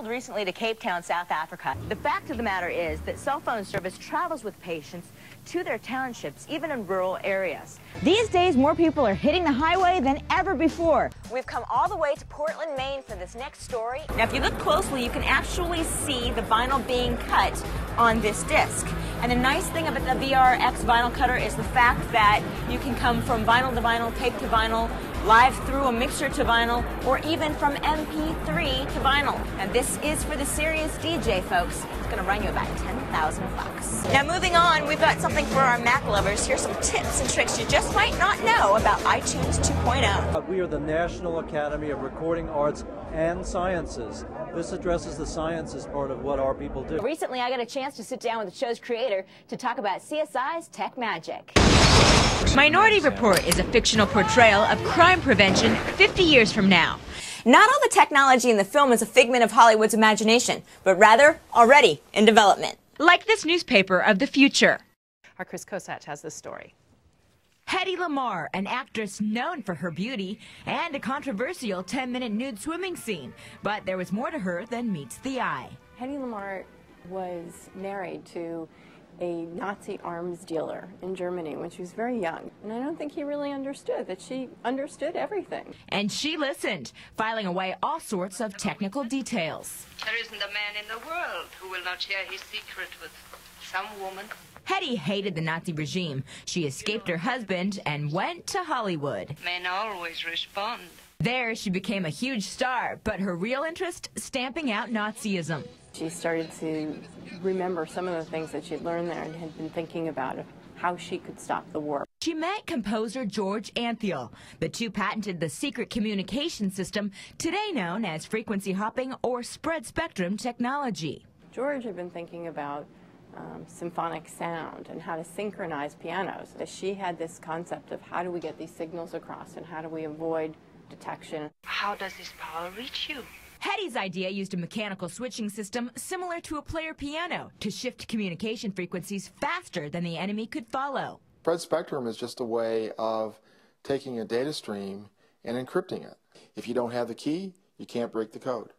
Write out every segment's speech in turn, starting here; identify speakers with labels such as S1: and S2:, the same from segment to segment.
S1: traveled recently to Cape Town, South Africa. The fact of the matter is that cell phone service travels with patients to their townships, even in rural areas. These days, more people are hitting the highway than ever before. We've come all the way to Portland, Maine for this next story. Now, if you look closely, you can actually see the vinyl being cut on this disc. And the nice thing about the VRX vinyl cutter is the fact that you can come from vinyl to vinyl, tape to vinyl, live through a mixer to vinyl, or even from MP3 to vinyl. And this is for the serious DJ, folks. It's going to run you about $10,000. Now, moving on, we've got something for our Mac lovers. Here's some tips and tricks you just might not know about iTunes 2.0.
S2: We are the National Academy of Recording Arts and Sciences. This addresses the sciences part of what our people do.
S1: Recently, I got a chance to sit down with the show's creator to talk about CSI's tech magic.
S3: Minority Report is a fictional portrayal of crime prevention 50 years from now.
S1: Not all the technology in the film is a figment of Hollywood's imagination, but rather already in development.
S3: Like this newspaper of the future.
S4: Our Chris Kosach has this story.
S3: Hedy Lamarr, an actress known for her beauty and a controversial 10-minute nude swimming scene. But there was more to her than meets the eye.
S5: Hedy Lamarr was married to a Nazi arms dealer in Germany when she was very young. And I don't think he really understood that she understood everything.
S3: And she listened, filing away all sorts of technical details.
S6: There isn't a man in the world who will not share his secret with some woman.
S3: Hedy hated the Nazi regime. She escaped her husband and went to Hollywood.
S6: Men always respond.
S3: There, she became a huge star, but her real interest, stamping out Nazism.
S5: She started to remember some of the things that she'd learned there and had been thinking about how she could stop the war.
S3: She met composer George Antheil. The two patented the secret communication system, today known as frequency hopping or spread spectrum technology.
S5: George had been thinking about symphonic sound and how to synchronize pianos. She had this concept of how do we get these signals across and how do we avoid detection.
S6: How does this power reach you?
S3: Hedy's idea used a mechanical switching system similar to a player piano to shift communication frequencies faster than the enemy could follow.
S7: Spread spectrum is just a way of taking a data stream and encrypting it. If you don't have the key, you can't break the code.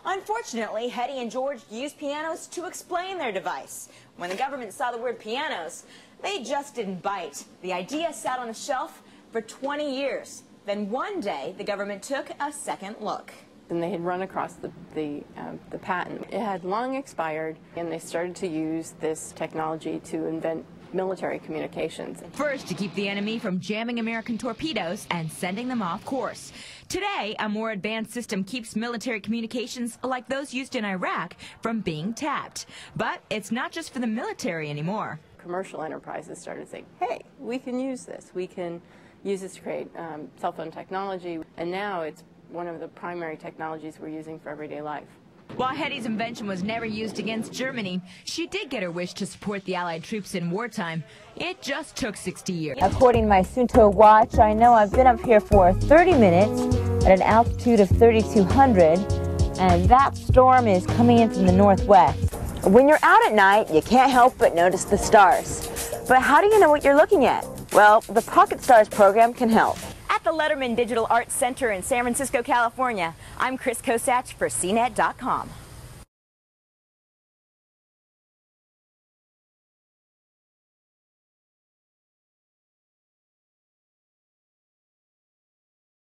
S1: Unfortunately, Hedy and George used pianos to explain their device. When the government saw the word pianos, they just didn't bite. The idea sat on the shelf for 20 years. Then one day, the government took a second look.
S5: And they had run across the patent. It had long expired, and they started to use this technology to invent military communications.
S3: First, to keep the enemy from jamming American torpedoes and sending them off course. Today, a more advanced system keeps military communications like those used in Iraq from being tapped. But it's not just for the military anymore.
S5: Commercial enterprises started saying, hey, we can use this. We can use this to create cell phone technology. And now it's one of the primary technologies we're using for everyday life.
S3: While Hedy's invention was never used against Germany, she did get her wish to support the Allied troops in wartime. It just took 60 years.
S1: According to my Suunto watch, I know I've been up here for 30 minutes at an altitude of 3,200, and that storm is coming in from the northwest. When you're out at night, you can't help but notice the stars. But how do you know what you're looking at? Well, the Pocket Stars program can help. At the Letterman Digital Arts Center in San Francisco, California, I'm Chris Kosach for CNET.com.